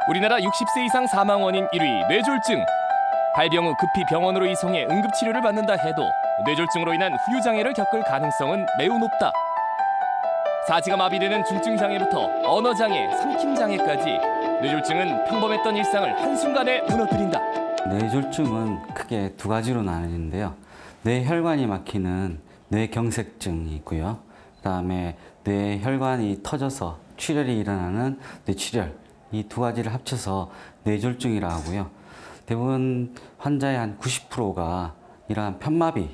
우리나라 60세 이상 사망 원인 1위 뇌졸중. 발병 후 급히 병원으로 이송해 응급치료를 받는다 해도 뇌졸중으로 인한 후유장애를 겪을 가능성은 매우 높다. 사지가 마비되는 중증장애부터 언어장애, 삼킴장애까지 뇌졸중은 평범했던 일상을 한순간에 무너뜨린다. 뇌졸중은 크게 두 가지로 나뉘는데요. 뇌혈관이 막히는 뇌경색증이 있고요. 그다음에 뇌혈관이 터져서 출혈이 일어나는 뇌출혈, 이 두 가지를 합쳐서 뇌졸중이라 하고요. 대부분 환자의 한 90%가 이러한 편마비,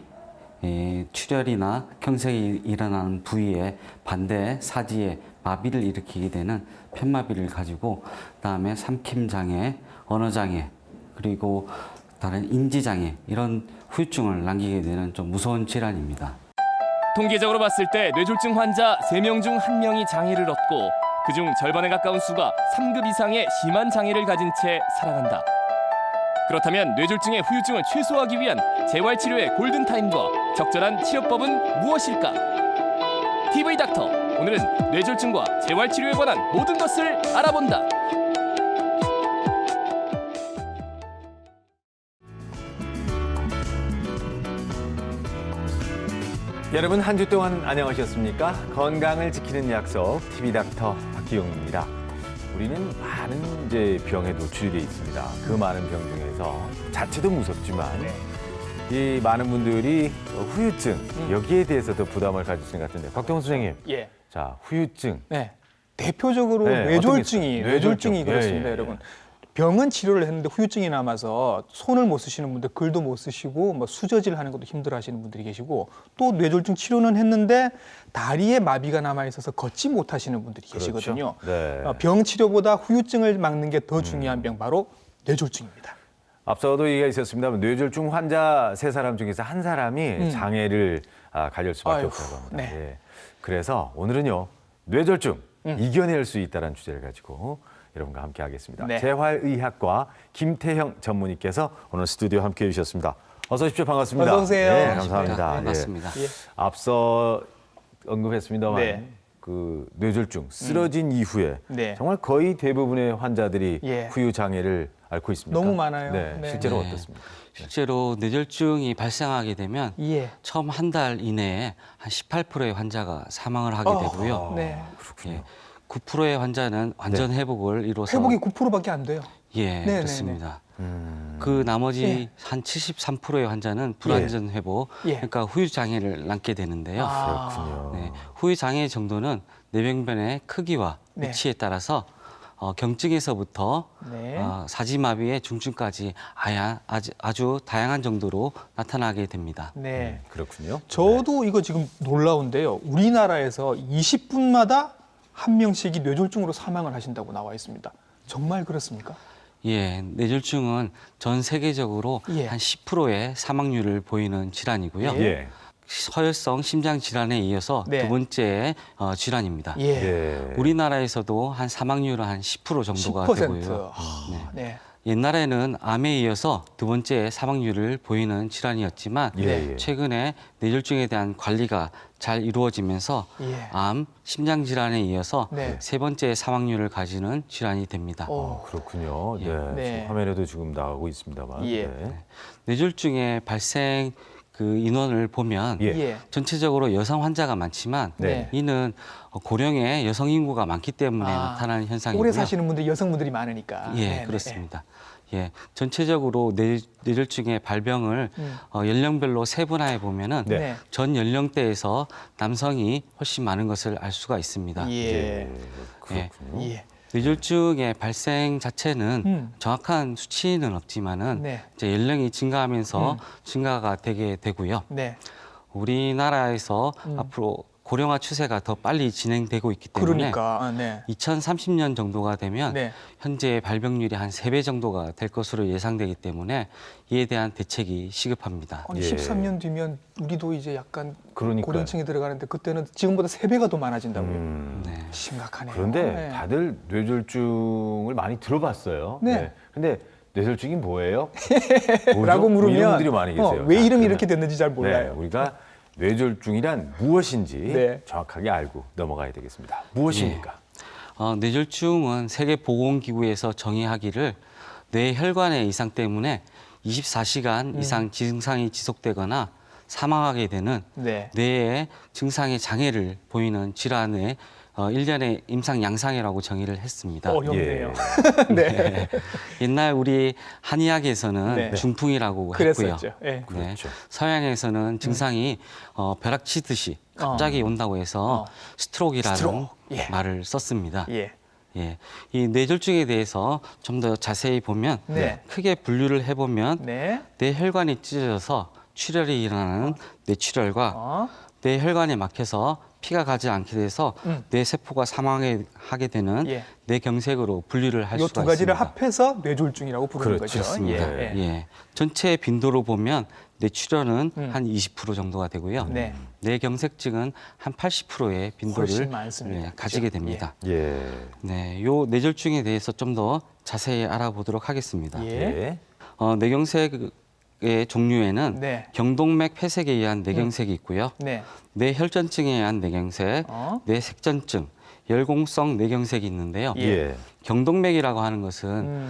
출혈이나 경색이 일어나는 부위에 반대 사지에 마비를 일으키게 되는 편마비를 가지고, 그다음에 삼킴장애, 언어장애, 그리고 다른 인지장애, 이런 후유증을 남기게 되는 좀 무서운 질환입니다. 통계적으로 봤을 때 뇌졸중 환자 3명 중 1명이 장애를 얻고 그중 절반에 가까운 수가 3급 이상의 심한 장애를 가진 채 살아간다. 그렇다면 뇌졸중의 후유증을 최소화하기 위한 재활치료의 골든타임과 적절한 치료법은 무엇일까? TV 닥터, 오늘은 뇌졸중과 재활치료에 관한 모든 것을 알아본다. 여러분 한 주 동안 안녕하셨습니까? 건강을 지키는 약속 TV 닥터 박기용입니다. 우리는 많은 병에 노출이 돼 있습니다. 그 많은 병 중에서 자체도 무섭지만 이 많은 분들이 후유증 여기에 대해서도 부담을 가지시는 것 같은데, 곽동원 선생님. 예. 자, 후유증. 네. 대표적으로 네, 뇌졸중이 어떤 게 있어요? 뇌졸중. 그렇습니다, 예, 예, 여러분. 병은 치료를 했는데 후유증이 남아서 손을 못 쓰시는 분들, 글도 못 쓰시고 뭐 수저질 하는 것도 힘들어하시는 분들이 계시고, 또 뇌졸중 치료는 했는데 다리에 마비가 남아 있어서 걷지 못하시는 분들이 계시거든요. 네. 병 치료보다 후유증을 막는 게 더 중요한 병, 바로 뇌졸중입니다. 앞서도 얘기가 있었습니다만 뇌졸중 환자 3사람 중에서 한 사람이 장애를 가질 수밖에 아이고, 없다고 합니다. 네. 예. 그래서 오늘은요, 뇌졸중 이겨낼 수 있다는 주제를 가지고 여러분과 함께 하겠습니다. 네. 재활의학과 김태형 전문의께서 오늘 스튜디오 함께해 주셨습니다. 어서 오십시오. 반갑습니다. 어서 오세요. 네, 감사합니다. 네, 반갑습니다. 예. 앞서 언급했습니다만 네. 그 뇌졸중 쓰러진 이후에 네. 정말 거의 대부분의 환자들이 예. 후유 장애를 앓고 있습니다. 너무 많아요. 네, 네. 실제로 네. 어떻습니까? 실제로 뇌졸중이 발생하게 되면 예. 처음 한 달 이내에 한 18%의 환자가 사망을 하게 되고요. 네. 그렇군요. 9%의 환자는 완전 회복을 이뤄서 회복이 9%밖에 안 돼요. 예, 네, 그렇습니다. 음. 그 나머지 예. 한 73%의 환자는 불완전 회복, 예. 그러니까 후유 장애를 남게 되는데요. 그렇군요. 네, 후유 장애 정도는 뇌병변의 크기와 네. 위치에 따라서 경증에서부터 네. 사지마비의 중증까지 아주 다양한 정도로 나타나게 됩니다. 네. 그렇군요. 저도 이거 지금 놀라운데요. 우리나라에서 20분마다 한 명씩이 뇌졸중으로 사망을 하신다고 나와 있습니다. 정말 그렇습니까? 예, 뇌졸중은 전 세계적으로 예. 한 10%의 사망률을 보이는 질환이고요. 예. 서열성 심장 질환에 이어서 네. 두 번째 질환입니다. 예. 예. 우리나라에서도 한 사망률은 한 10% 정도가 10%. 되고요. 아, 네. 옛날에는 암에 이어서 두 번째 사망률을 보이는 질환이었지만 예. 최근에 뇌졸중에 대한 관리가 잘 이루어지면서 예. 암, 심장 질환에 이어서 네. 세 번째 사망률을 가지는 질환이 됩니다. 그렇군요. 예. 네. 네. 지금 화면에도 지금 나가고 있습니다만. 예. 네. 뇌졸중의 발생 그 인원을 보면 예. 예. 전체적으로 여성 환자가 많지만 네. 이는 고령의 여성 인구가 많기 때문에 아, 나타나는 현상이고요. 오래 사시는 분들 여성분들이 많으니까. 예, 네, 네, 그렇습니다. 예, 전체적으로 뇌졸중의 발병을 연령별로 세분화해 보면은 네. 네. 전 연령대에서 남성이 훨씬 많은 것을 알 수가 있습니다. 예. 그렇군요. 예. 뇌졸중의 발생 자체는 음. 정확한 수치는 없지만은 네. 이제 연령이 증가하면서 증가가 되게 되고요. 네. 우리나라에서 앞으로 고령화 추세가 더 빨리 진행되고 있기 때문에 그러니까. 네. 2030년 정도가 되면 네. 현재 발병률이 한 3배 정도가 될 것으로 예상되기 때문에 이에 대한 대책이 시급합니다. 아니, 예. 13년 뒤면 우리도 이제 약간 그러니까요. 고령층에 들어가는데 그때는 지금보다 3배가 더 많아진다고요. 네. 심각하네요. 그런데 네. 다들 뇌졸중을 많이 들어봤어요. 네. 근데 뇌졸중이 뭐예요? 라고 물으면 이런 분들이 많이 계세요. 왜 이름이 그러면 이렇게 됐는지 잘 몰라요. 네, 우리가 뇌졸중이란 무엇인지 네. 정확하게 알고 넘어가야 되겠습니다. 무엇입니까? 뇌졸중은 세계보건기구에서 정의하기를 뇌혈관의 이상 때문에 24시간 이상 증상이 지속되거나 사망하게 되는 네. 뇌의 증상의 장애를 보이는 질환의 일련의 임상 양상이라고 정의를 했습니다. 어렵네요. 예. 네. 옛날 우리 한의학에서는 네. 중풍이라고 했고요. 그랬었죠. 예. 네. 그렇죠. 서양에서는 증상이 벼락치듯이 갑자기 온다고 해서 스트로크라는 스트로크. 예. 말을 썼습니다. 예. 예. 이 뇌졸중에 대해서 좀 더 자세히 보면 네. 크게 분류를 해보면 네. 뇌혈관이 찢어져서 출혈이 일어나는 뇌출혈과 뇌혈관이 막혀서 피가 가지 않게 돼서 뇌세포가 사망하게 되는 예. 뇌경색으로 분류를 할 이 수가 두 가지를 있습니다. 합해서 뇌졸중이라고 부르는 그렇죠. 거죠. 맞습니다. 예. 예. 전체 빈도로 보면 뇌출혈은 한 20% 정도가 되고요. 네. 뇌경색증은 한 80%의 빈도를 훨씬 많습니다. 그죠? 가지게 됩니다. 예. 네, 요 뇌졸중에 대해서 좀 더 자세히 알아보도록 하겠습니다. 예. 예. 뇌경색의 종류에는 네. 경동맥 폐색에 의한 뇌경색이 있고요. 네. 뇌혈전증에 의한 뇌경색, 뇌색전증, 열공성 뇌경색이 있는데요. 예. 경동맥이라고 하는 것은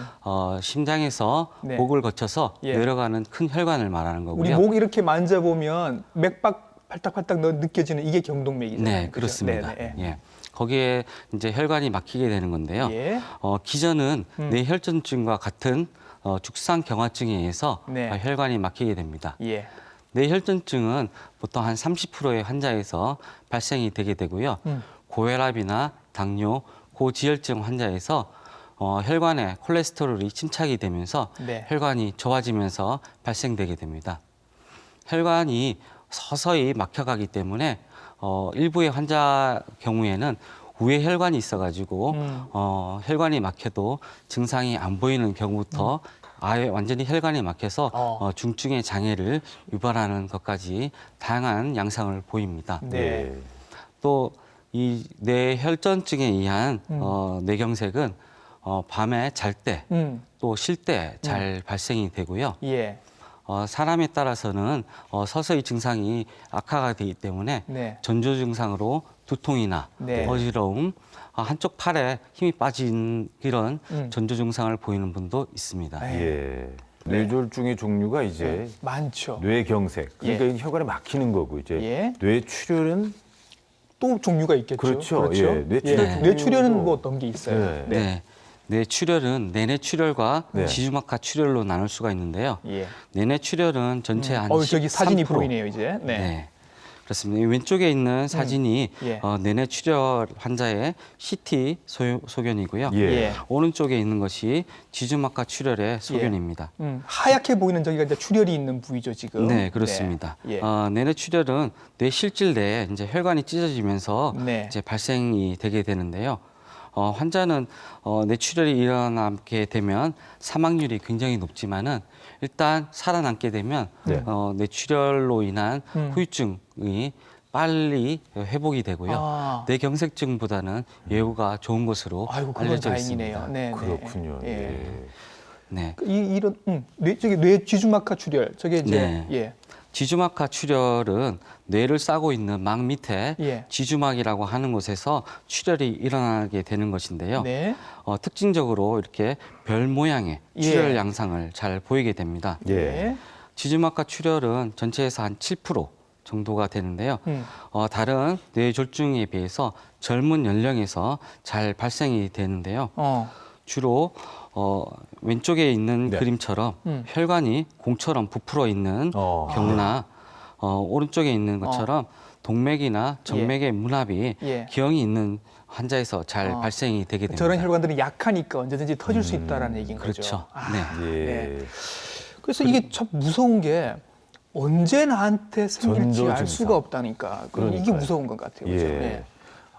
심장에서 네. 목을 거쳐서 예. 내려가는 큰 혈관을 말하는 우리 거고요. 목 이렇게 만져보면 맥박 팔딱팔딱 느껴지는 이게 경동맥이잖아요. 네, 그죠? 그렇습니다. 네, 네. 예. 거기에 이제 혈관이 막히게 되는 건데요. 예. 기전은 뇌혈전증과 같은 죽상경화증에 의해서 네. 혈관이 막히게 됩니다. 예. 뇌혈전증은 보통 한 30%의 환자에서 발생이 되게 되고요. 고혈압이나 당뇨, 고지혈증 환자에서 혈관에 콜레스테롤이 침착이 되면서 네. 혈관이 좋아지면서 발생되게 됩니다. 혈관이 서서히 막혀가기 때문에 일부의 환자 경우에는 우회 혈관이 있어가지고 혈관이 막혀도 증상이 안 보이는 경우부터 아예 완전히 혈관이 막혀서 중증의 장애를 유발하는 것까지 다양한 양상을 보입니다. 네. 예. 또 이 뇌혈전증에 의한 뇌경색은 밤에 잘 때 또 쉴 때 잘 발생이 되고요. 예. 사람에 따라서는 서서히 증상이 악화가 되기 때문에 네. 전조 증상으로 두통이나 네. 어지러움, 한쪽 팔에 힘이 빠진 이런 전조 증상을 보이는 분도 있습니다. 예. 뇌졸중의 종류가 이제 많죠. 뇌경색. 그러니까 이 혈관이 막히는 거고 이제 예. 뇌출혈은 또 종류가 있겠죠. 그렇죠. 예. 뇌출혈 종류도- 뇌출혈은 뭐 어떤 게 있어요? 네. 뇌출혈은 내뇌출혈과 네. 지주막하 출혈로 나눌 수가 있는데요. 예. 내뇌출혈은 전체 한 저기 사진이 13%. 보이네요, 이제. 네. 네. 그렇습니다. 이 왼쪽에 있는 사진이 예. 내뇌출혈 환자의 CT 소견이고요. 예. 예. 오른쪽에 있는 것이 지주막하 출혈의 소견입니다. 하얗게 보이는 저기가 이제 출혈이 있는 부위죠, 지금. 네, 그렇습니다. 네. 예. 내뇌출혈은 뇌 실질 내에 이제 혈관이 찢어지면서 네. 이제 발생이 되게 되는데요. 환자는 뇌출혈이 일어나게 되면 사망률이 굉장히 높지만은 일단 살아남게 되면 네. 뇌출혈로 인한 후유증이 빨리 회복이 되고요. 아. 뇌경색증보다는 예후가 좋은 것으로 아이고, 그건 알려져 다행이네요. 있습니다. 네, 네. 그렇군요. 예. 예. 네. 이런 저기 뇌 지주막하 출혈, 저게 이제 네. 예. 지주막하 출혈은 뇌를 싸고 있는 막 밑에 예. 지주막이라고 하는 곳에서 출혈이 일어나게 되는 것인데요. 네. 특징적으로 이렇게 별 모양의 예. 출혈 양상을 잘 보이게 됩니다. 예. 네. 지주막하 출혈은 전체에서 한 7% 정도가 되는데요. 음. 다른 뇌졸중에 비해서 젊은 연령에서 잘 발생이 되는데요. 주로 왼쪽에 있는 네. 그림처럼 혈관이 공처럼 부풀어 있는 경우나 오른쪽에 있는 것처럼 동맥이나 정맥의 문합이 예. 기형이 있는 환자에서 잘 발생이 되게 됩니다. 저런 혈관들이 약하니까 언제든지 터질 수 있다라는 얘기인 거죠. 그렇죠. 아, 네. 예. 네. 그래서 이게 참 무서운 게 언제 나한테 생길지 전조 알 증상. 수가 없다니까. 이게 그러니까요. 무서운 것 같아요. 예. 그죠? 네.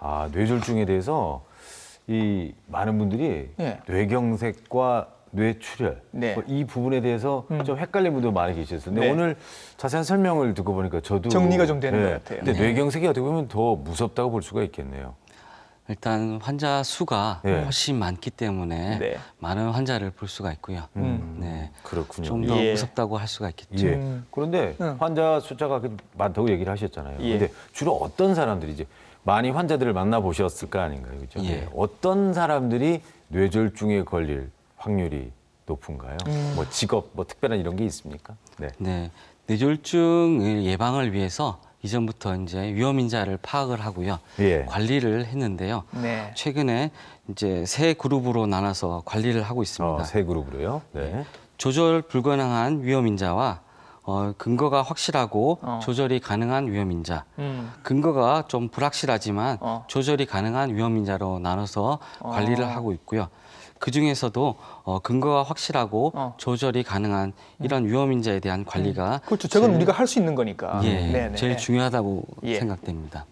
아, 뇌졸중에 대해서 이 많은 분들이 예. 뇌경색과 뇌출혈 네. 이 부분에 대해서 좀 헷갈리는 분도 많이 계셨어요. 근데 네. 오늘 자세한 설명을 듣고 보니까 저도 정리가 좀 되는 것 같아요. 근데 네. 뇌경색이 어떻게 보면 더 무섭다고 볼 수가 있겠네요. 일단 환자 수가 예. 훨씬 많기 때문에 네. 많은 환자를 볼 수가 있고요. 네. 그렇군요. 좀 더 예. 무섭다고 할 수가 있겠죠. 예. 그런데 환자 숫자가 많다고 얘기를 하셨잖아요. 예. 근데 주로 어떤 사람들이 이제 많이 환자들을 만나보셨을 거 아닌가요? 그죠? 예. 네. 어떤 사람들이 뇌졸중에 걸릴 확률이 높은가요? 뭐 직업, 뭐 특별한 이런 게 있습니까? 네. 네, 뇌졸중을 예방을 위해서 이전부터 이제 위험인자를 파악을 하고요, 예. 관리를 했는데요. 네. 최근에 이제 세 그룹으로 나눠서 관리를 하고 있습니다. 세 그룹으로요. 네. 조절 불가능한 위험인자와 근거가 확실하고 어. 조절이 가능한 위험인자, 음. 근거가 좀 불확실하지만 조절이 가능한 위험인자로 나눠서 관리를 하고 있고요. 그 중에서도 근거가 확실하고 조절이 가능한 이런 위험인자에 대한 관리가 그렇죠. 저건 우리가 할 수 있는 거니까. 예, 네네. 제일 중요하다고 예. 생각됩니다.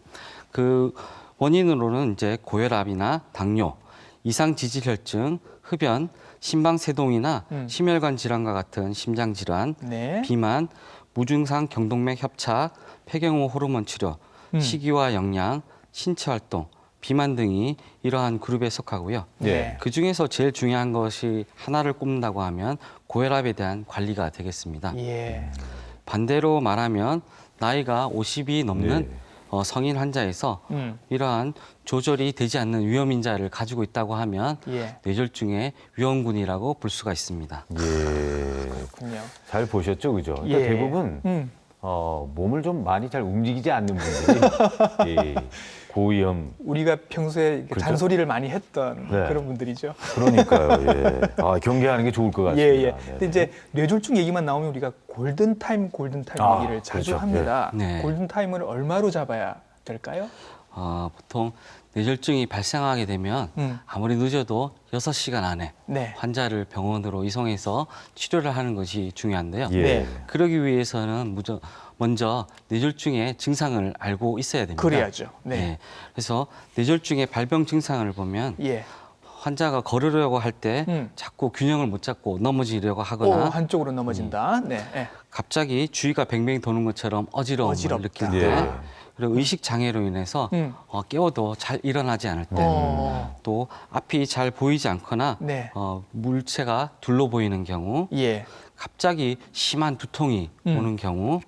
그 원인으로는 이제 고혈압이나 당뇨, 이상 지질혈증, 흡연, 심방세동이나 심혈관 질환과 같은 심장 질환, 네. 비만, 무증상 경동맥 협착, 폐경후 호르몬 치료, 식이와 영양, 신체 활동, 비만 등이 이러한 그룹에 속하고요. 예. 그 중에서 제일 중요한 것이 하나를 꼽는다고 하면 고혈압에 대한 관리가 되겠습니다. 예. 반대로 말하면 나이가 50이 넘는 네. 성인 환자에서 이러한 조절이 되지 않는 위험인자를 가지고 있다고 하면 예. 뇌졸중의 위험군이라고 볼 수가 있습니다. 예. 그렇군요. 잘 보셨죠, 그죠? 그러니까 예. 대부분 몸을 좀 많이 잘 움직이지 않는 분들이 예, 고위험. 우리가 평소에 이렇게 그렇죠? 잔소리를 많이 했던 네. 그런 분들이죠. 그러니까요. 예. 경계하는 게 좋을 것 같습니다. 예, 예. 네. 근데 이제 뇌졸중 얘기만 나오면 우리가 골든타임 얘기를 자주 그렇죠. 합니다. 네. 골든타임을 얼마로 잡아야 될까요? 보통 뇌졸중이 발생하게 되면 아무리 늦어도 6시간 안에 네. 환자를 병원으로 이송해서 치료를 하는 것이 중요한데요. 예. 네. 그러기 위해서는 먼저 뇌졸중의 증상을 알고 있어야 됩니다. 그래야죠. 네. 예. 그래서 뇌졸중의 발병 증상을 보면 예. 환자가 걸으려고 할 때 자꾸 균형을 못 잡고 넘어지려고 하거나 한쪽으로 넘어진다. 네. 네. 갑자기 주위가 뱅뱅 도는 것처럼 어지러움을 어지럽다. 느낄 예. 때, 그리고 의식 장애로 인해서 깨워도 잘 일어나지 않을 때, 또 앞이 잘 보이지 않거나 네. 물체가 둘러 보이는 경우, 예. 갑자기 심한 두통이 오는 경우,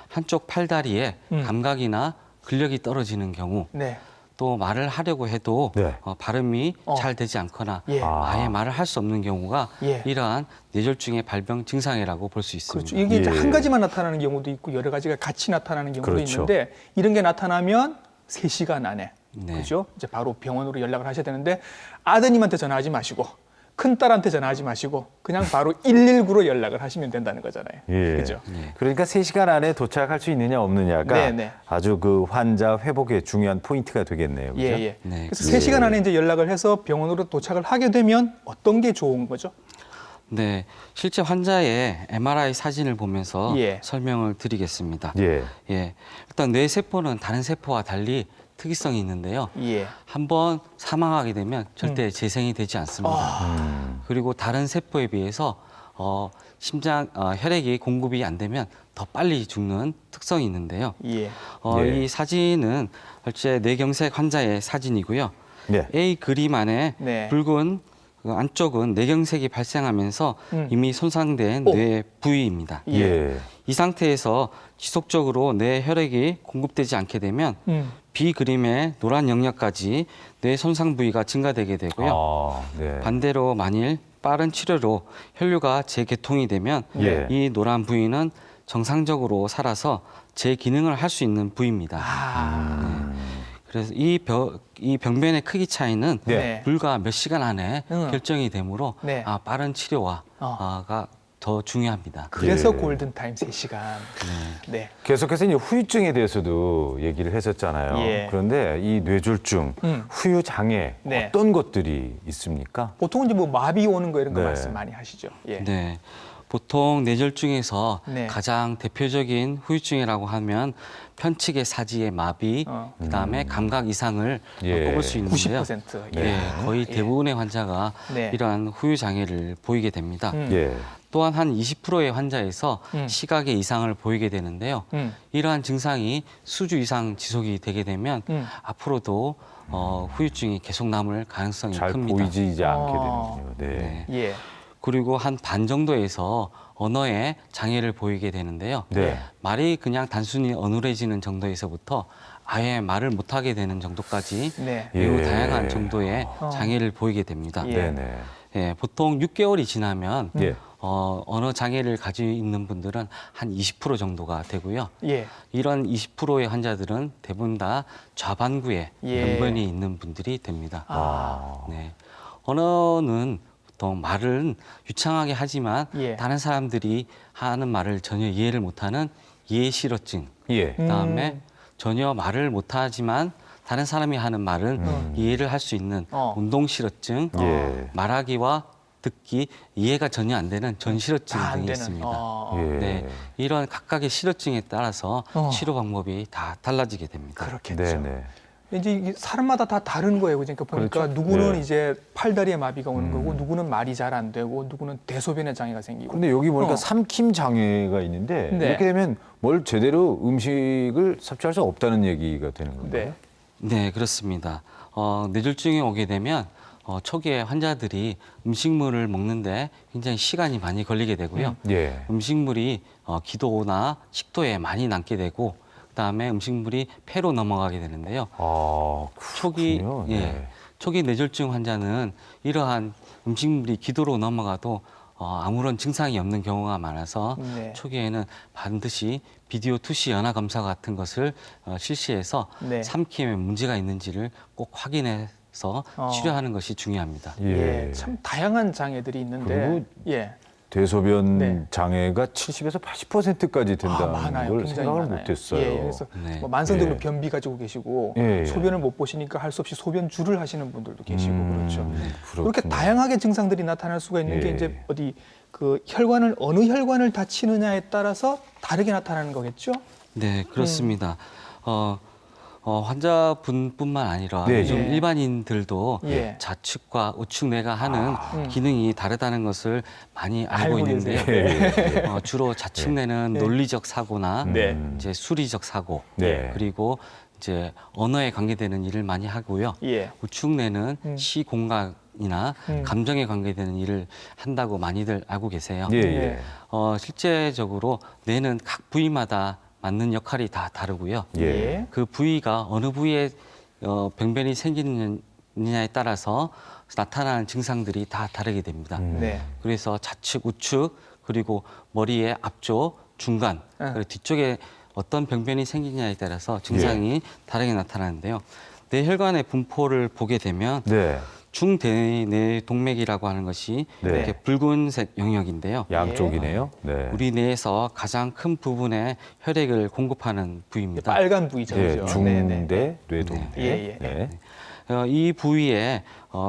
한쪽 팔다리에 감각이나 근력이 떨어지는 경우, 네. 또 말을 하려고 해도 네. 발음이 잘 되지 않거나 예. 아예 말을 할 수 없는 경우가 예. 이러한 뇌졸중의 발병 증상이라고 볼 수 있습니다. 그렇죠. 이게 이제 예. 한 가지만 나타나는 경우도 있고 여러 가지가 같이 나타나는 경우도 그렇죠. 있는데 이런 게 나타나면 3시간 안에 네. 그죠? 이제 바로 병원으로 연락을 하셔야 되는데 아드님한테 전화하지 마시고 큰 딸한테 전화하지 마시고 그냥 바로 119로 연락을 하시면 된다는 거잖아요. 예. 그죠? 그러니까 3시간 안에 도착할 수 있느냐 없느냐가 네, 네. 아주 그 환자 회복에 중요한 포인트가 되겠네요. 그죠? 예, 예. 네. 그래서 3시간 안에 이제 연락을 해서 병원으로 도착을 하게 되면 어떤 게 좋은 거죠? 네, 실제 환자의 MRI 사진을 보면서 예. 설명을 드리겠습니다. 예. 예, 일단 뇌 세포는 다른 세포와 달리 특이성이 있는데요. 예. 한번 사망하게 되면 절대 재생이 되지 않습니다. 그리고 다른 세포에 비해서 혈액이 공급이 안 되면 더 빨리 죽는 특성이 있는데요. 예. 예. 이 사진은 실제 뇌경색 환자의 사진이고요. 예. A 그림 안에 네. 붉은 그 안쪽은 뇌경색이 발생하면서 이미 손상된 오. 뇌 부위입니다. 예. 이 상태에서 지속적으로 뇌 혈액이 공급되지 않게 되면 B 그림의 노란 영역까지 뇌 손상 부위가 증가되게 되고요. 네. 반대로 만일 빠른 치료로 혈류가 재개통이 되면 예. 이 노란 부위는 정상적으로 살아서 재기능을 할 수 있는 부위입니다. 그래서 이 병변의 크기 차이는 네. 불과 몇 시간 안에 결정이 되므로 네. 빠른 치료가 더 중요합니다. 그래서 예. 골든타임 3시간. 네. 계속해서 이제 후유증에 대해서도 얘기를 했었잖아요. 예. 그런데 이 뇌졸중, 후유 장애 네. 어떤 것들이 있습니까? 보통은 이제 뭐 마비 오는 거 이런 거 네. 말씀 많이 하시죠. 예. 네. 보통 뇌졸중에서 네. 가장 대표적인 후유증이라고 하면 편측의 사지의 마비, 그다음에 감각 이상을 예. 꼽을 수 있는데요. 90%. 예, 예. 거의 대부분의 환자가 네. 이러한 후유 장애를 보이게 됩니다. 예. 또한 한 20%의 환자에서 시각의 이상을 보이게 되는데요. 이러한 증상이 수주 이상 지속이 되게 되면 앞으로도 후유증이 계속 남을 가능성이 잘 큽니다. 보이지 않게 어. 되는군요. 네. 예. 그리고 한 반 정도에서 언어에 장애를 보이게 되는데요. 네. 말이 그냥 단순히 어눌해지는 정도에서부터 아예 말을 못하게 되는 정도까지 네. 매우 예. 다양한 정도의 어. 장애를 보이게 됩니다. 예. 네네. 예, 보통 6개월이 지나면 예. 언어 장애를 가지고 있는 분들은 한 20% 정도가 되고요. 예. 이런 20%의 환자들은 대부분 다 좌반구에 예. 병변이 있는 분들이 됩니다. 아. 네. 언어는 보통 말은 유창하게 하지만 예. 다른 사람들이 하는 말을 전혀 이해를 못하는 이해실어증. 예. 그다음에 전혀 말을 못하지만 다른 사람이 하는 말은 이해를 할 수 있는 운동실어증, 예. 말하기와 듣기, 이해가 전혀 안 되는 전실어증 다 안 등이 되는. 있습니다. 예. 네, 이런 각각의 실어증에 따라서 어. 치료 방법이 다 달라지게 됩니다. 그렇겠죠. 네네. 이제 이게 사람마다 다 다른 거예요. 그러니까 보니까 그렇죠. 누구는 네. 이제 팔다리에 마비가 오는 거고, 누구는 말이 잘 안 되고, 누구는 대소변에 장애가 생기고. 근데 여기 보니까 어. 삼킴 장애가 있는데 네. 이렇게 되면 뭘 제대로 음식을 섭취할 수 없다는 얘기가 되는 건가요? 네. 네, 그렇습니다. 뇌졸중에 오게 되면 초기에 환자들이 음식물을 먹는데 굉장히 시간이 많이 걸리게 되고요. 예. 음식물이 기도나 식도에 많이 남게 되고, 그다음에 음식물이 폐로 넘어가게 되는데요. 아, 초기 그렇군요. 예, 네. 초기 뇌졸중 환자는 이러한 음식물이 기도로 넘어가도 아무런 증상이 없는 경우가 많아서 네. 초기에는 반드시 비디오 투시 연화 검사 같은 것을 실시해서 네. 삼킴에 문제가 있는지를 꼭 확인해서 치료하는 것이 중요합니다. 예. 참 다양한 장애들이 있는데. 그리고 예. 대소변 네. 장애가 70에서 80%까지 된다는 많아요. 걸 굉장히 생각을 많아요. 못했어요. 예, 그래서 네. 뭐 만성적으로 예. 변비 가지고 계시고 예, 예. 소변을 못 보시니까 할 수 없이 소변줄을 하시는 분들도 계시고 그렇죠. 그렇게 그렇군요. 다양하게 증상들이 나타날 수가 있는 게 예. 이제 어디 그 혈관을 어느 혈관을 다치느냐에 따라서 다르게 나타나는 거겠죠? 네, 그렇습니다. 환자분뿐만 아니라 네, 요즘 예. 일반인들도 예. 좌측과 우측 뇌가 하는 기능이 다르다는 것을 많이 알고 알고 있는데요. 계세요. 주로 좌측 뇌는 논리적 사고나 네. 이제 수리적 사고, 네. 그리고 이제 언어에 관계되는 일을 많이 하고요. 예. 우측 뇌는 시공간이나 감정에 관계되는 일을 한다고 많이들 알고 계세요. 예, 네. 예. 실제적으로 뇌는 각 부위마다 맞는 역할이 다 다르고요. 예. 그 부위가 어느 부위에 병변이 생기느냐에 따라서 나타나는 증상들이 다 다르게 됩니다. 네. 그래서 좌측, 우측, 그리고 머리의 앞쪽, 중간, 그리고 뒤쪽에 어떤 병변이 생기느냐에 따라서 증상이 다르게 나타나는데요. 뇌혈관의 분포를 보게 되면 네. 중대뇌동맥이라고 하는 것이 네. 이렇게 붉은색 영역인데요. 양쪽이네요. 네. 우리 뇌에서 가장 큰 부분에 혈액을 공급하는 부위입니다. 빨간 부위죠. 예, 그죠? 네, 네. 중대, 뇌동맥. 예, 예. 네. 이 부위에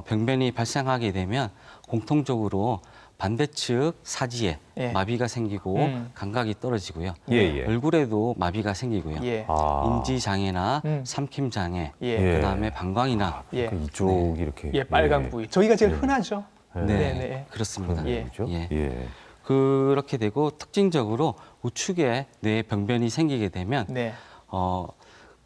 병변이 발생하게 되면 공통적으로 반대측 사지에 예. 마비가 생기고 감각이 떨어지고요. 예, 예. 얼굴에도 마비가 생기고요. 예. 아. 인지 장애나 음. 삼킴 장애, 예. 그다음에 방광이나 예. 그러니까 이쪽이 이렇게. 예, 빨간 부위. 저희가 제일 흔하죠. 네, 네. 그렇습니다. 예. 그죠? 예. 예. 그렇게 되고 특징적으로 우측에 뇌 병변이 생기게 되면 네.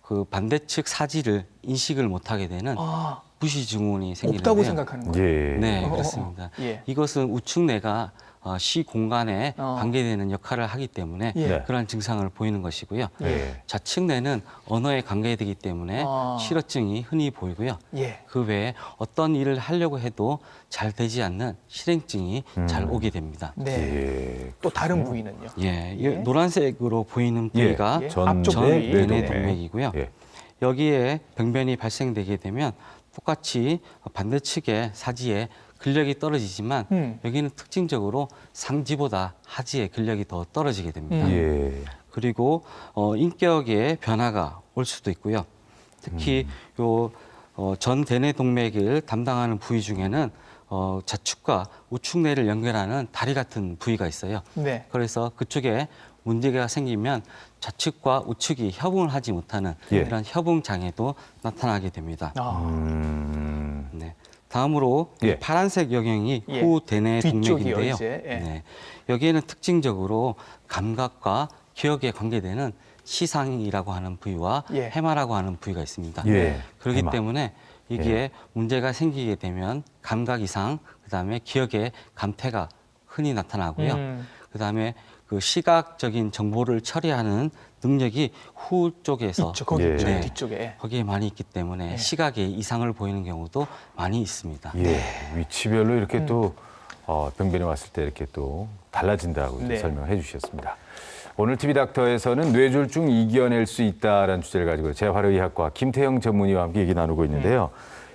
그 반대측 사지를 인식을 못하게 되는 아, 부시 증후군이 생기는데요. 없다고 생각하는 거예요. 예. 네, 그렇습니다. 예. 이것은 우측 뇌가 시 공간에 어. 관계되는 역할을 하기 때문에 예. 네. 그러한 증상을 보이는 것이고요. 예. 좌측 뇌는 언어에 관계되기 때문에 아. 실어증이 흔히 보이고요. 예. 그 외에 어떤 일을 하려고 해도 잘 되지 않는 실행증이 잘 오게 됩니다. 네. 예. 또 다른 부위는요? 예, 이 예. 노란색으로 보이는 부위가 예. 전 앞쪽 전 부위. 뇌 네. 동맥이고요. 예. 여기에 병변이 발생되게 되면 똑같이 반대측의 사지에 근력이 떨어지지만 여기는 특징적으로 상지보다 하지의 근력이 더 떨어지게 됩니다. 예. 그리고 인격의 변화가 올 수도 있고요. 특히 요 전 대뇌 동맥을 담당하는 부위 중에는 좌측과 우측뇌를 연결하는 다리 같은 부위가 있어요. 네. 그래서 그쪽에 문제가 생기면 좌측과 우측이 협응을 하지 못하는 예. 이런 협응 장애도 나타나게 됩니다. 아, 네. 다음으로 이 예. 파란색 영역이 예. 후대뇌 뒤쪽이요, 동맥인데요. 이제. 예. 네. 여기에는 특징적으로 감각과 기억에 관계되는 시상이라고 하는 부위와 예. 해마라고 하는 부위가 있습니다. 예. 그렇기 해마. 때문에 이게 예. 문제가 생기게 되면 감각 이상, 그다음에 기억의 감퇴가 흔히 나타나고요. 그다음에 그 시각적인 정보를 처리하는 능력이 후 쪽에서 있죠. 거기 예. 있죠. 네. 뒤쪽에. 거기에 많이 있기 때문에 네. 시각에 이상을 보이는 경우도 많이 있습니다. 예, 위치별로 이렇게 또 병변이 왔을 때 이렇게 또 달라진다고 이제 네. 설명해 주셨습니다. 오늘 TV닥터에서는 뇌졸중 이겨낼 수 있다라는 주제를 가지고 재활의학과 김태형 전문의와 함께 얘기 나누고 있는데요.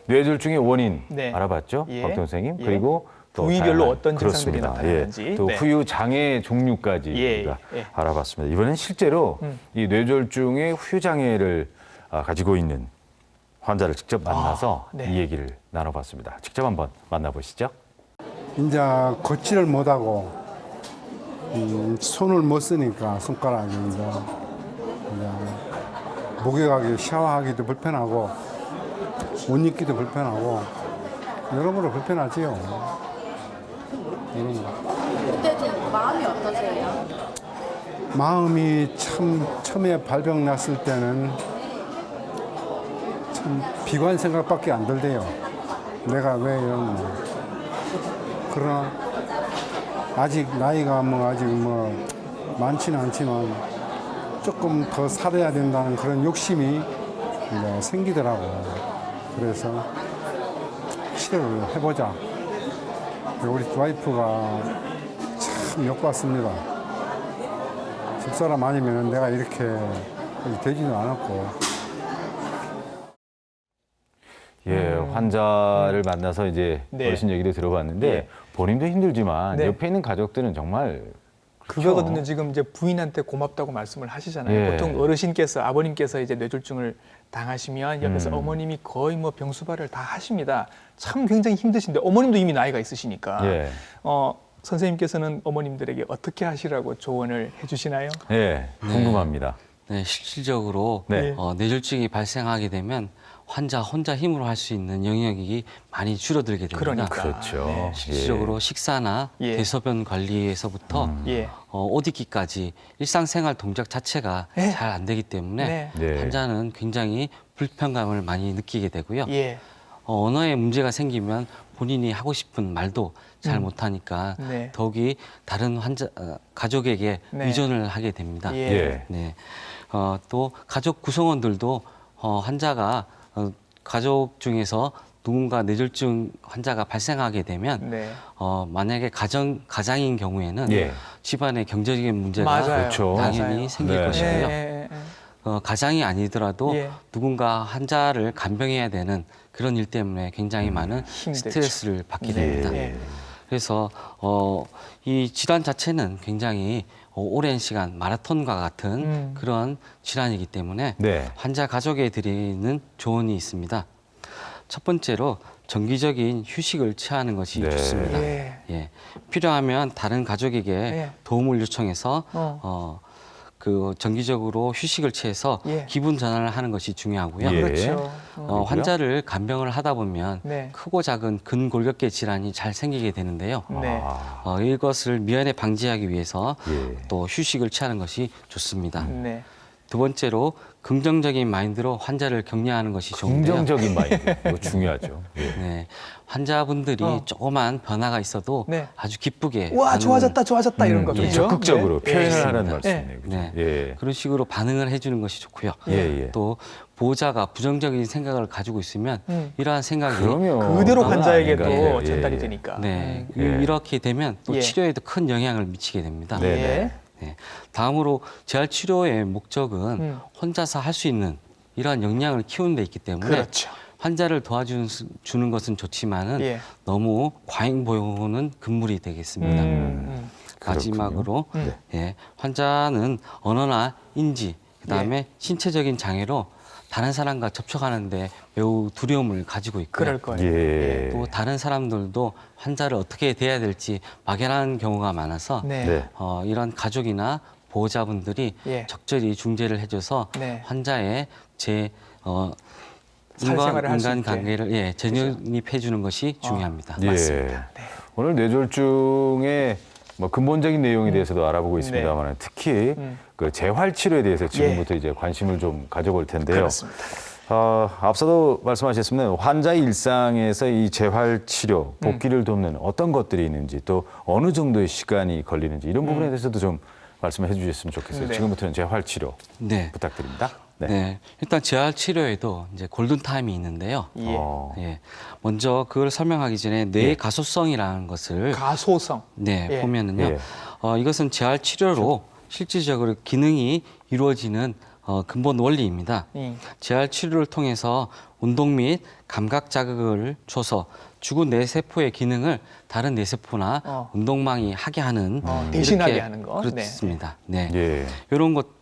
뇌졸중의 원인 네. 알아봤죠, 예. 박동 선생님. 예. 그리고 또 부위별로 다양한- 어떤 증상들이 그렇습니다. 나타나는지. 예. 또 네. 후유 장애 종류까지 예. 우리가 예. 알아봤습니다. 이번엔 실제로 이 뇌졸중의 후유 장애를 가지고 있는 환자를 직접 만나서 네. 이 얘기를 나눠봤습니다. 직접 한번 만나보시죠. 이제 걷지를 못하고 손을 못 쓰니까 손가락이 이제 목욕하기, 샤워하기도 불편하고 옷 입기도 불편하고 여러모로 불편하지요. 이런 거. 그때 좀 마음이 어떠세요? 마음이 참 처음에 발병 났을 때는 참 비관 생각밖에 안 들대요. 내가 왜 이런 거. 그러나 아직 나이가 아직 많지는 않지만 조금 더 살아야 된다는 그런 욕심이 이제 생기더라고. 그래서 치료를 해보자. 우리 와이프가 참 욕봤습니다. 집사람 아니면 내가 이렇게 되지는 않았고. 예, 환자를 만나서 이제 네. 어르신 얘기를 들어봤는데 예. 본인도 힘들지만 네. 옆에 있는 가족들은 정말 그거거든요. 지금 이제 부인한테 고맙다고 말씀을 하시잖아요. 예. 보통 어르신께서 아버님께서 이제 뇌졸중을 당하시면 옆에서 어머님이 거의 뭐 병수발을 다 하십니다. 참 굉장히 힘드신데 어머님도 이미 나이가 있으시니까 예. 선생님께서는 어머님들에게 어떻게 하시라고 조언을 해주시나요? 예, 궁금합니다. 네, 실질적으로 네. 뇌졸중이 발생하게 되면 환자 혼자 힘으로 할 수 있는 영역이 많이 줄어들게 됩니다. 그러니까. 그렇죠. 네. 실질적으로 식사나 예. 대소변 관리에서부터 예. 옷 입기까지 일상생활 동작 자체가 네. 잘 안 되기 때문에 네. 네. 환자는 굉장히 불편감을 많이 느끼게 되고요. 예. 언어에 문제가 생기면 본인이 하고 싶은 말도 잘 못하니까 네. 더욱이 다른 가족에게 네. 의존을 하게 됩니다. 예. 예. 네. 또 가족 구성원들도 환자가 가족 중에서 누군가 뇌졸중 환자가 발생하게 되면 네. 만약에 가장인 경우에는 예. 집안의 경제적인 문제가 맞아요. 그렇죠. 당연히 맞아요. 생길 네. 것이고요. 예. 가장이 아니더라도 예. 누군가 환자를 간병해야 되는 그런 일 때문에 굉장히 많은 힘들죠. 스트레스를 받게 예. 됩니다. 예. 그래서 이 질환 자체는 굉장히 오랜 시간 마라톤과 같은 그런 질환이기 때문에 네. 환자 가족에 드리는 조언이 있습니다. 첫 번째로 정기적인 휴식을 취하는 것이 네. 좋습니다. 예. 예. 필요하면 다른 가족에게 예. 도움을 요청해서 그 정기적으로 휴식을 취해서 예. 기분 전환을 하는 것이 중요하고요. 예. 그렇죠. 환자를 간병을 하다 보면 네. 크고 작은 근골격계 질환이 잘 생기게 되는데요. 네. 이것을 미연에 방지하기 위해서 예. 또 휴식을 취하는 것이 좋습니다. 네. 두 번째로 긍정적인 마인드로 환자를 격려하는 것이 좋은데요. 긍정적인 마인드 이거 중요하죠. 예. 네, 환자분들이 조그만 변화가 있어도 네. 아주 기쁘게 와 반응을 좋아졌다 이런 거 좀 그죠? 적극적으로 네. 표현을 네. 하라는 네. 말씀이네요. 그죠? 네. 예. 그런 식으로 반응을 해주는 것이 좋고요. 예, 예. 또 보호자가 부정적인 생각을 가지고 있으면 음. 이러한 생각이 그러면 그대로 그건 환자에게도 아닌가요? 예, 전달이 예. 되니까. 네, 예. 이렇게 되면 또 예. 치료에도 큰 영향을 미치게 됩니다. 네. 예. 네. 다음으로 재활 치료의 목적은 혼자서 할 수 있는 이러한 역량을 키우는 데 있기 때문에 그렇죠. 환자를 도와주는 것은 좋지만은 예. 너무 과잉 보호는 금물이 되겠습니다. 마지막으로 그렇군요. 예, 환자는 언어나 인지 그다음에 신체적인 장애로 다른 사람과 접촉하는데 매우 두려움을 가지고 있고요. 그럴 거예요. 예. 또 다른 사람들도 환자를 어떻게 대해야 될지 막연한 경우가 많아서 네. 네. 이런 가족이나 보호자분들이 예. 적절히 중재를 해줘서 네. 환자의 사회생활을 할수 인간 있게. 관계를 재정립해 주는 것이 중요합니다. 예. 맞습니다. 네. 오늘 뇌졸중의 뭐 근본적인 내용에 대해서도 알아보고 있습니다만 특히 그 재활 치료에 대해서 지금부터 이제 관심을 좀 가져볼 텐데요. 그렇습니다. 앞서도 말씀하셨으면 환자의 일상에서 이 재활 치료, 복귀를 돕는 어떤 것들이 있는지 또 어느 정도의 시간이 걸리는지 이런 부분에 대해서도 좀 말씀해 주셨으면 좋겠어요. 네. 지금부터는 재활 치료 네. 부탁드립니다. 네. 일단 재활 치료에도 이제 골든 타임이 있는데요. 예. 예. 먼저 그걸 설명하기 전에 뇌 예. 가소성이라는 것을 가소성. 네, 예. 보면은요. 예. 이것은 재활 치료로 실질적으로 기능이 이루어지는 근본 원리입니다. 재활 치료를 통해서 운동 및 감각 자극을 줘서 죽은 뇌세포의 기능을 다른 뇌세포나 운동망이 하게 하는 대신하게 이렇게 하는 거. 그렇습니다. 네. 예. 이런 것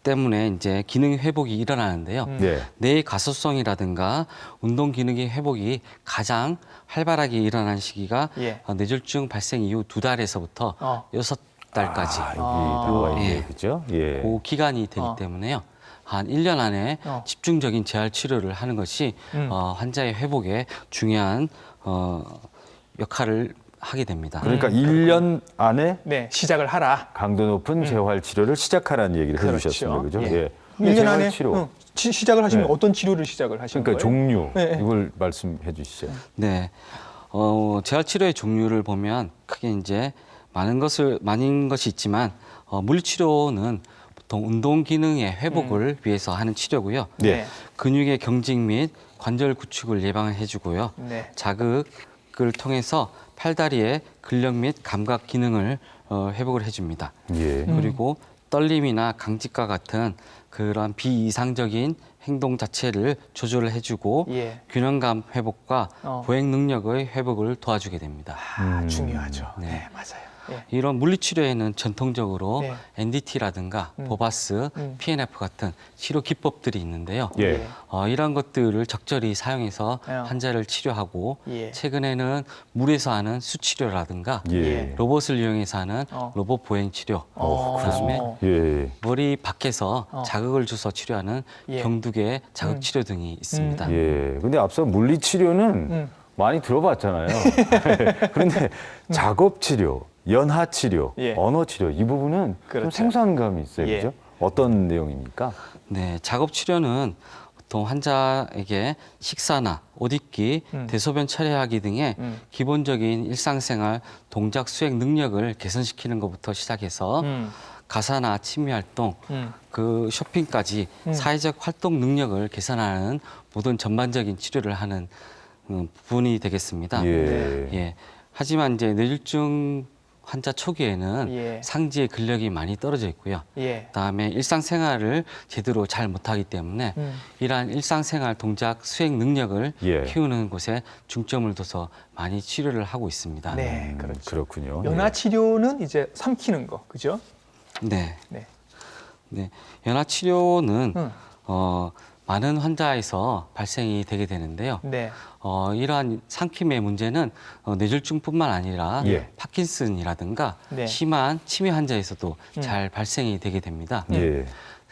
때문에 이제 기능 회복이 일어나는데요. 네. 뇌의 가소성이라든가 운동 기능의 회복이 가장 활발하게 일어나는 시기가 예. 뇌졸중 발생 이후 2달에서부터 6달까지 여기 들어가 있네요. 예. 그죠? 예. 그 기간이 되기 때문에요. 한 1년 안에 집중적인 재활 치료를 하는 것이 환자의 회복에 중요한 역할을 하게 됩니다. 그러니까 1년 안에 네, 시작을 하라. 강도 높은 재활 치료를 시작하라는 얘기를 그렇죠. 해주셨습니다. 그죠? 예. 예. 1년 재활 안에 치료. 시작을 하시면 네. 어떤 치료를 시작을 하시는 그러니까 거예요? 종류 네, 네. 이걸 말씀해 주시죠. 네. 재활 치료의 종류를 보면 크게 이제 많은 것이 있지만 물리치료는 보통 운동 기능의 회복을 위해서 하는 치료고요. 네. 근육의 경직 및 관절 구축을 예방해 주고요. 네. 자극을 통해서 팔다리의 근력 및 감각 기능을 회복을 해 줍니다. 예. 그리고 떨림이나 강직과 같은 그런 비이상적인 행동 자체를 조절을 해주고 예. 균형감 회복과 보행 능력의 회복을 도와주게 됩니다. 중요하죠. 네. 네, 맞아요. 예. 이런 물리치료에는 전통적으로 네. NDT라든가 보바스, PNF 같은 치료 기법들이 있는데요. 예. 이런 것들을 적절히 사용해서 환자를 치료하고 예. 최근에는 물에서 하는 수치료라든가 예. 로봇을 이용해서 하는 로봇 보행 치료, 그다음에 예. 머리 밖에서 자극을 줘서 치료하는 예. 경두개 자극 치료 등이 있습니다. 예. 근데 앞서 물리 치료는 많이 들어봤잖아요. 그런데 작업 치료, 연화 치료, 예. 언어 치료 이 부분은 좀 그렇죠. 생소함이 있어요. 예. 그죠? 어떤 내용입니까? 네, 작업 치료는 보통 환자에게 식사나 옷 입기, 대소변 처리하기 등의 기본적인 일상생활 동작 수행 능력을 개선시키는 것부터 시작해서 가사나 취미 활동, 그 쇼핑까지 사회적 활동 능력을 개선하는 모든 전반적인 치료를 하는 부분이 되겠습니다. 예. 예. 하지만 이제 뇌졸중 환자 초기에는 예. 상지의 근력이 많이 떨어져 있고요. 예. 그다음에 일상생활을 제대로 잘 못하기 때문에 이러한 일상생활 동작 수행 능력을 예. 키우는 곳에 중점을 둬서 많이 치료를 하고 있습니다. 네, 그렇죠. 그렇군요. 연화 치료는 이제 삼키는 거, 그죠? 네. 네. 네. 연화 치료는 많은 환자에서 발생이 되게 되는데요. 네. 이러한 삼킴의 문제는 뇌졸중뿐만 아니라 예. 파킨슨이라든가 네. 심한 치매 환자에서도 잘 발생이 되게 됩니다. 예.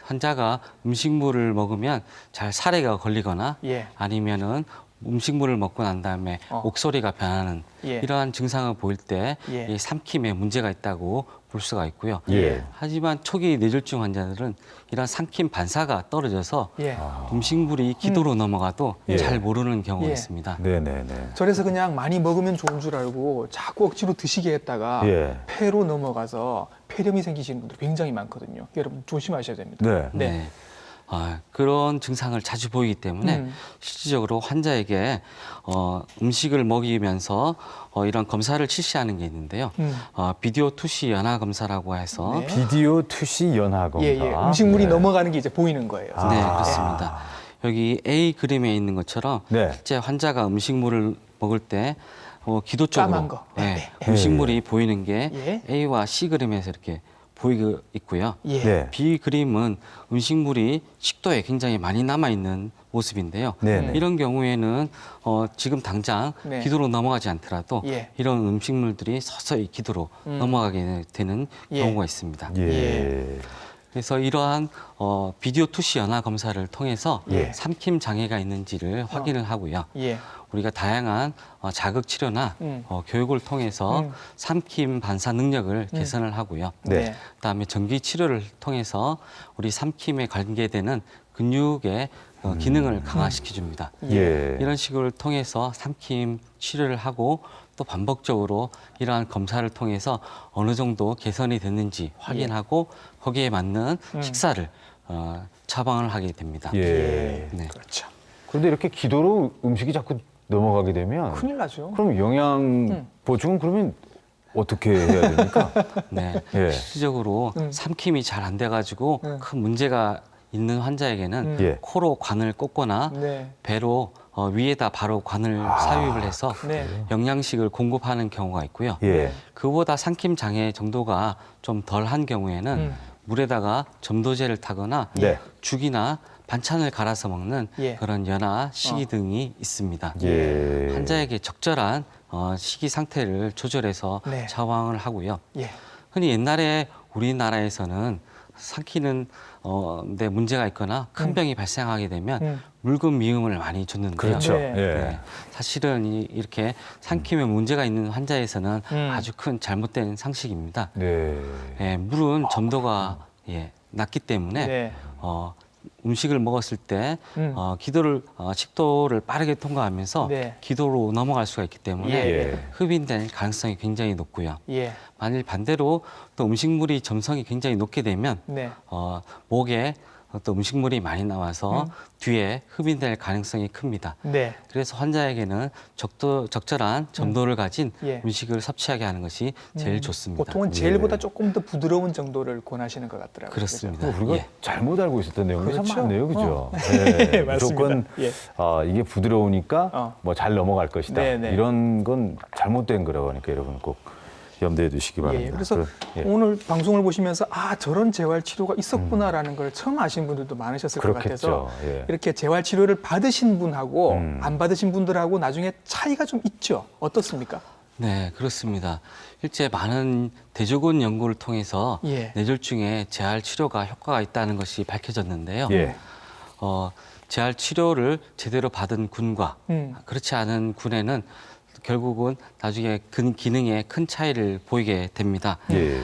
환자가 음식물을 먹으면 잘 사례가 걸리거나 예. 아니면은 음식물을 먹고 난 다음에 옥소리가 변하는 예. 이러한 증상을 보일 때 예. 이 삼킴에 문제가 있다고 볼 수가 있고요. 예. 하지만 초기 뇌졸중 환자들은 이러한 삼킴 반사가 떨어져서 예. 음식물이 기도로 넘어가도 예. 잘 모르는 경우가 예. 있습니다. 네네네. 그래서 그냥 많이 먹으면 좋은 줄 알고 자꾸 억지로 드시게 했다가 예. 폐로 넘어가서 폐렴이 생기시는 분들 굉장히 많거든요. 여러분 조심하셔야 됩니다. 네. 네. 그런 증상을 자주 보이기 때문에 실질적으로 환자에게 음식을 먹이면서 이런 검사를 실시하는 게 있는데요. 비디오 투시 연화 검사라고 해서 네. 비디오 투시 연화 검사. 예, 예. 음식물이 네. 넘어가는 게 이제 보이는 거예요. 네, 그렇습니다. 여기 A 그림에 있는 것처럼 네. 실제 환자가 음식물을 먹을 때 기도 쪽으로 까만 거. 네, 음식물이 보이는 게 예. A와 C 그림에서 이렇게 보이고 있고요. 예. 네. B 그림은 음식물이 식도에 굉장히 많이 남아 있는 모습인데요. 네네. 이런 경우에는 지금 당장 네. 기도로 넘어가지 않더라도 예. 이런 음식물들이 서서히 기도로 넘어가게 되는 예. 경우가 있습니다. 예. 그래서 이러한 비디오 투시 연화 검사를 통해서 예. 삼킴 장애가 있는지를 확인을 하고요. 예. 우리가 다양한 자극 치료나 교육을 통해서 삼킴 반사 능력을 개선을 하고요. 네. 그다음에 전기 치료를 통해서 우리 삼킴에 관계되는 근육의 기능을 강화시켜줍니다. 예. 이런 식을 통해서 삼킴 치료를 하고 또 반복적으로 이러한 검사를 통해서 어느 정도 개선이 됐는지 확인하고 거기에 맞는 식사를 처방을 하게 됩니다. 예. 네. 그렇죠. 그런데 이렇게 기도로 음식이 자꾸 넘어가게 되면 큰일 나죠. 그럼 영양 보충은 그러면 어떻게 해야 됩니까? 네. 예. 실질적으로 삼킴이 잘 안 돼가지고 큰 문제가 있는 환자에게는 예. 코로 관을 꽂거나 네. 배로 위에다 바로 관을 삽입을 해서 네. 영양식을 공급하는 경우가 있고요. 예. 그보다 삼킴 장애 정도가 좀 덜한 경우에는 물에다가 점도제를 타거나 네. 죽이나 반찬을 갈아서 먹는 예. 그런 연화, 식이 등이 있습니다. 예. 환자에게 적절한 식이 상태를 조절해서 네. 처방을 하고요. 예. 흔히 옛날에 우리나라에서는 삼키는 데 문제가 있거나 큰 병이 발생하게 되면 묽은 미음을 많이 줬는데요. 그렇죠. 네. 예. 네. 사실은 이렇게 삼킴에 문제가 있는 환자에서는 아주 큰 잘못된 상식입니다. 네. 예, 물은 점도가 낮기 때문에 네. 음식을 먹었을 때 식도를 빠르게 통과하면서 네. 기도로 넘어갈 수가 있기 때문에 예. 흡인될 가능성이 굉장히 높고요. 예. 만일 반대로 또 음식물이 점성이 굉장히 높게 되면 네. 목에 또 음식물이 많이 나와서 뒤에 흡인될 가능성이 큽니다. 네. 그래서 환자에게는 적절한 점도를 가진 예. 음식을 섭취하게 하는 것이 제일 좋습니다. 보통은 젤보다 조금 더 부드러운 정도를 권하시는 것 같더라고요. 그렇습니다. 우리가 예. 잘못 알고 있었던 내용이 그렇죠. 참 많네요, 그죠? 네, 맞습니다. 무조건 예. 이게 부드러우니까 뭐 잘 넘어갈 것이다. 네, 네. 이런 건 잘못된 거라고 하니까 여러분 꼭 염두에 두시기 바랍니다. 예, 그래서 예. 오늘 방송을 보시면서 저런 재활 치료가 있었구나라는 걸 처음 아신 분들도 많으셨을 것 그렇겠죠. 같아서 예. 이렇게 재활 치료를 받으신 분하고 음. 안 받으신 분들하고 나중에 차이가 좀 있죠. 어떻습니까? 네, 그렇습니다. 실제 많은 대조군 연구를 통해서 예. 뇌졸중에 재활 치료가 효과가 있다는 것이 밝혀졌는데요. 예. 재활 치료를 제대로 받은 군과 그렇지 않은 군에는 결국은 나중에 기능에 큰 차이를 보이게 됩니다. 예.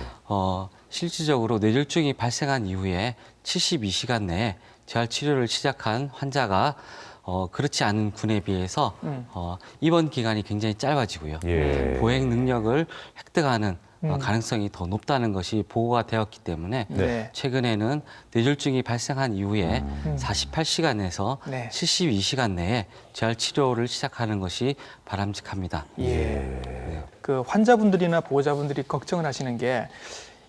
실질적으로 뇌졸중이 발생한 이후에 72시간 내에 재활 치료를 시작한 환자가 그렇지 않은 군에 비해서 입원 기간이 굉장히 짧아지고요. 예. 보행 능력을 획득하는 가능성이 더 높다는 것이 보고가 되었기 때문에 네. 최근에는 뇌졸중이 발생한 이후에 48시간에서 네. 72시간 내에 재활 치료를 시작하는 것이 바람직합니다. 예. 그 환자분들이나 보호자분들이 걱정을 하시는 게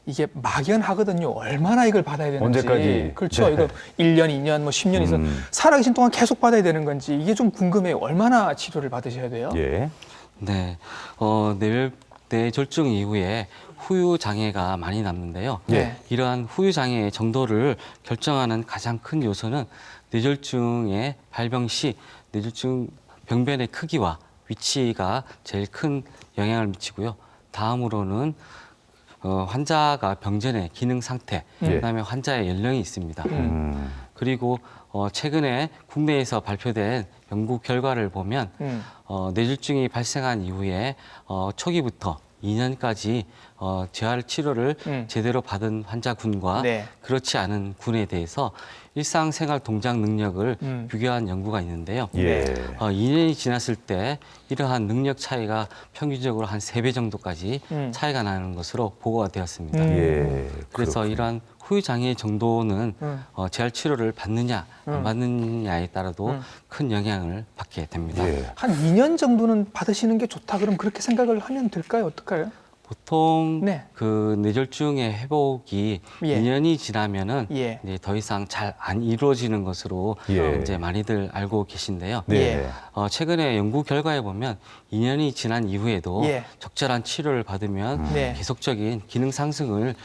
이게 막연하거든요. 얼마나 이걸 받아야 되는지. 언제까지? 그렇죠. 네. 이거 1년, 2년, 뭐 10년 이상 살아계신 동안 계속 받아야 되는 건지 이게 좀 궁금해요. 얼마나 치료를 받으셔야 돼요? 예. 네, 뇌졸중 이후에 후유 장애가 많이 남는데요. 네. 이러한 후유 장애의 정도를 결정하는 가장 큰 요소는 뇌졸중의 발병 시 뇌졸중 병변의 크기와 위치가 제일 큰 영향을 미치고요. 다음으로는 환자가 병전의 기능 상태, 그다음에 환자의 연령이 있습니다. 그리고 최근에 국내에서 발표된 연구 결과를 보면 뇌졸중이 발생한 이후에 초기부터 2년까지 재활 치료를 제대로 받은 환자군과 네. 그렇지 않은 군에 대해서 일상생활 동작 능력을 비교한 연구가 있는데요. 예. 2년이 지났을 때 이러한 능력 차이가 평균적으로 한 3배 정도까지 차이가 나는 것으로 보고가 되었습니다. 예. 그래서 이러한 후유 장애 정도는 재활 치료를 받느냐 안 받느냐에 따라도 큰 영향을 받게 됩니다. 예. 한 2년 정도는 받으시는 게 좋다. 그럼 그렇게 생각을 하면 될까요? 어떨까요? 보통 네. 그 뇌졸중의 회복이 예. 2년이 지나면은 예. 이제 더 이상 잘 안 이루어지는 것으로 예. 이제 많이들 알고 계신데요. 네. 예. 최근에 연구 결과에 보면 2년이 지난 이후에도 예. 적절한 치료를 받으면 네. 계속적인 기능 상승을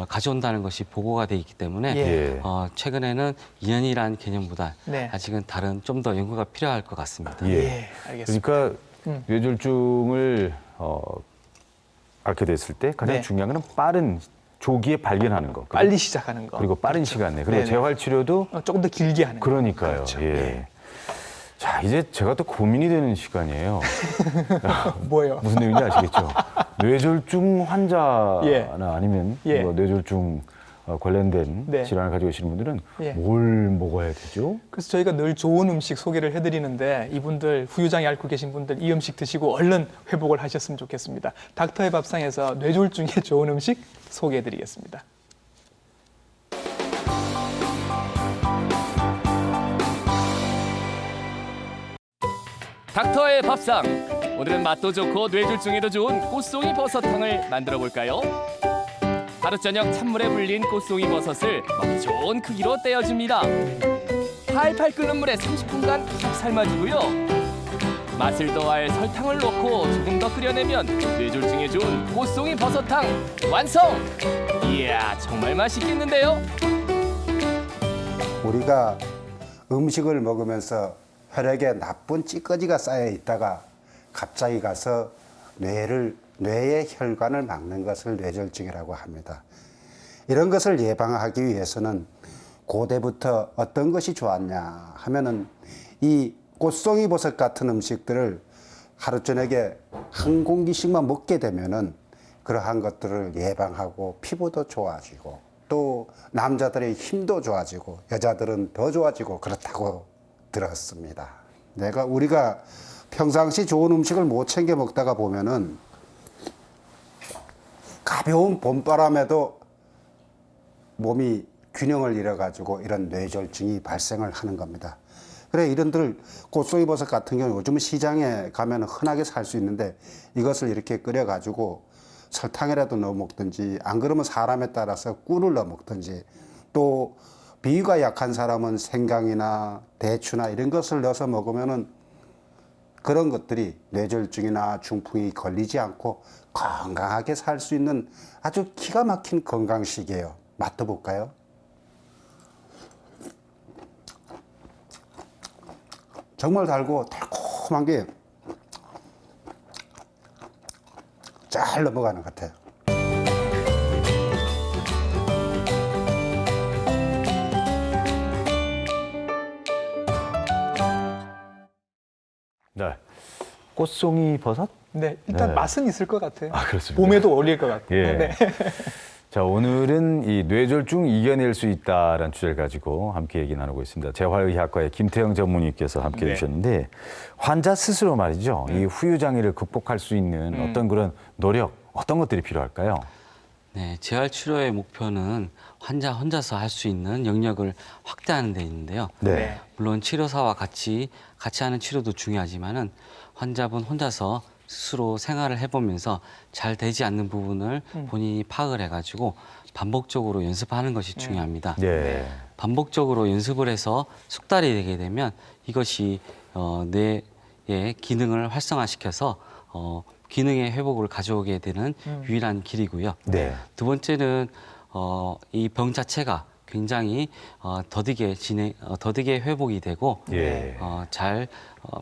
가져온다는 것이 보고가 돼 있기 때문에 예. 최근에는 2년이라는 개념보다 네. 아직은 다른 좀 더 연구가 필요할 것 같습니다. 예. 알겠습니다. 그러니까 뇌졸중을 앓게 됐을 때 가장 네. 중요한 건 빠른 조기에 발견하는 거. 빨리 시작하는 거. 그리고 빠른 시간 내. 그리고 네네. 재활 치료도 조금 더 길게 하는 거. 그러니까요. 그렇죠. 예. 자, 이제 제가 또 고민이 되는 시간이에요. 뭐예요? 무슨 내용인지 아시겠죠? 뇌졸중 환자나 예. 아니면 예. 뭐 뇌졸중 관련된 네. 질환을 가지고 계시는 분들은 예. 뭘 먹어야 되죠? 그래서 저희가 늘 좋은 음식 소개를 해드리는데 이분들 후유장애 앓고 계신 분들 이 음식 드시고 얼른 회복을 하셨으면 좋겠습니다. 닥터의 밥상에서 뇌졸중에 좋은 음식 소개해드리겠습니다. 닥터의 밥상. 오늘은 맛도 좋고 뇌졸중에도 좋은 꽃송이 버섯탕을 만들어 볼까요? 하루 저녁 찬물에 불린 꽃송이 버섯을 먹기 좋은 크기로 떼어줍니다. 팔팔 끓는 물에 30분간 푹 삶아주고요. 맛을 더할 설탕을 넣고 조금 더 끓여내면 뇌졸중에 좋은 꽃송이 버섯탕 완성! 이야, 정말 맛있겠는데요? 우리가 음식을 먹으면서 혈액에 나쁜 찌꺼기가 쌓여 있다가 갑자기 가서 뇌의 혈관을 막는 것을 뇌졸중이라고 합니다. 이런 것을 예방하기 위해서는 고대부터 어떤 것이 좋았냐 하면은 이 꽃송이 버섯 같은 음식들을 하루 저녁에 한 공기씩만 먹게 되면은 그러한 것들을 예방하고 피부도 좋아지고 또 남자들의 힘도 좋아지고 여자들은 더 좋아지고 그렇다고 들었습니다. 우리가 평상시 좋은 음식을 못 챙겨 먹다가 보면은 가벼운 봄바람에도 몸이 균형을 잃어가지고 이런 뇌졸중이 발생을 하는 겁니다. 그래 이런들 꽃송이 버섯 같은 경우 요즘 시장에 가면 흔하게 살 수 있는데 이것을 이렇게 끓여가지고 설탕이라도 넣어 먹든지 안 그러면 사람에 따라서 꿀을 넣어 먹든지 또 비위가 약한 사람은 생강이나 대추나 이런 것을 넣어서 먹으면은 그런 것들이 뇌졸중이나 중풍이 걸리지 않고 건강하게 살 수 있는 아주 기가 막힌 건강식이에요. 맛도 볼까요? 정말 달고 달콤한 게 잘 넘어가는 것 같아요. 네. 꽃송이 버섯? 네, 일단 네. 맛은 있을 것 같아요. 아, 그렇습니다. 봄에도 어울릴 것 같아요. 예. 네. 자, 오늘은 이 뇌졸중 이겨낼 수 있다라는 주제를 가지고 함께 얘기 나누고 있습니다. 재활의학과의 김태형 전문의께서 함께 네. 해주셨는데 환자 스스로 말이죠. 이 후유장애를 극복할 수 있는 어떤 그런 노력, 어떤 것들이 필요할까요? 네, 재활 치료의 목표는 환자 혼자서 할 수 있는 영역을 확대하는 데 있는데요. 네. 물론 치료사와 같이 하는 치료도 중요하지만은 환자분 혼자서 스스로 생활을 해보면서 잘 되지 않는 부분을 본인이 파악을 해가지고 반복적으로 연습하는 것이 중요합니다. 네. 반복적으로 연습을 해서 숙달이 되게 되면 이것이 뇌의 기능을 활성화시켜서 기능의 회복을 가져오게 되는 유일한 길이고요. 네. 두 번째는 이 병 자체가 굉장히 더디게 회복이 되고 예.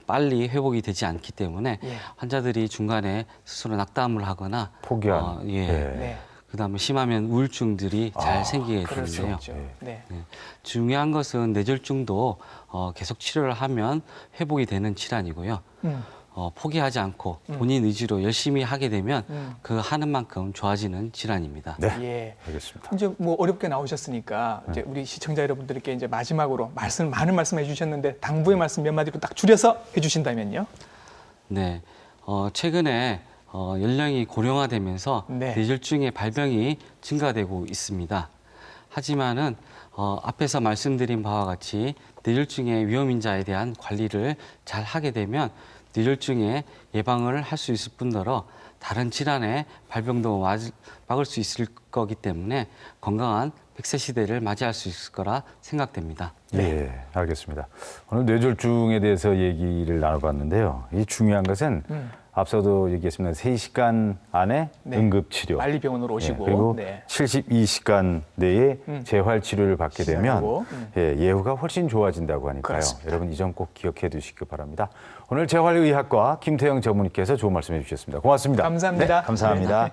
빨리 회복이 되지 않기 때문에 예. 환자들이 중간에 스스로 낙담을 하거나 포기한. 예. 네. 그다음에 심하면 우울증들이 잘 생기게 그럴 수 되는데요. 있죠. 네. 중요한 것은 뇌졸중도 계속 치료를 하면 회복이 되는 질환이고요. 포기하지 않고 본인 의지로 열심히 하게 되면 그 하는 만큼 좋아지는 질환입니다. 네. 예. 알겠습니다. 이제 뭐 어렵게 나오셨으니까 이제 우리 시청자 여러분들께 이제 마지막으로 많은 말씀 해주셨는데 당부의 말씀 몇 마디로 딱 줄여서 해주신다면요. 네, 최근에 연령이 고령화되면서 네. 뇌졸중의 발병이 증가되고 있습니다. 하지만은 앞에서 말씀드린 바와 같이 뇌졸중의 위험인자에 대한 관리를 잘 하게 되면 뇌졸중의 예방을 할 수 있을 뿐더러 다른 질환의 발병도 막을 수 있을 거기 때문에 건강한 100세 시대를 맞이할 수 있을 거라 생각됩니다. 예, 알겠습니다. 오늘 뇌졸중에 대해서 얘기를 나눠봤는데요. 이 중요한 것은 앞서도 얘기했습니다. 3시간 안에 네. 응급치료. 만리병원으로 오시고 그리고 네. 72시간 내에 재활치료를 받게 되면 시작하고, 예후가 훨씬 좋아진다고 하니까요. 그렇습니다. 여러분 이 점 꼭 기억해 두시기 바랍니다. 오늘 재활의학과 김태형 전문의께서 좋은 말씀 해주셨습니다. 고맙습니다. 감사합니다. 네, 감사합니다.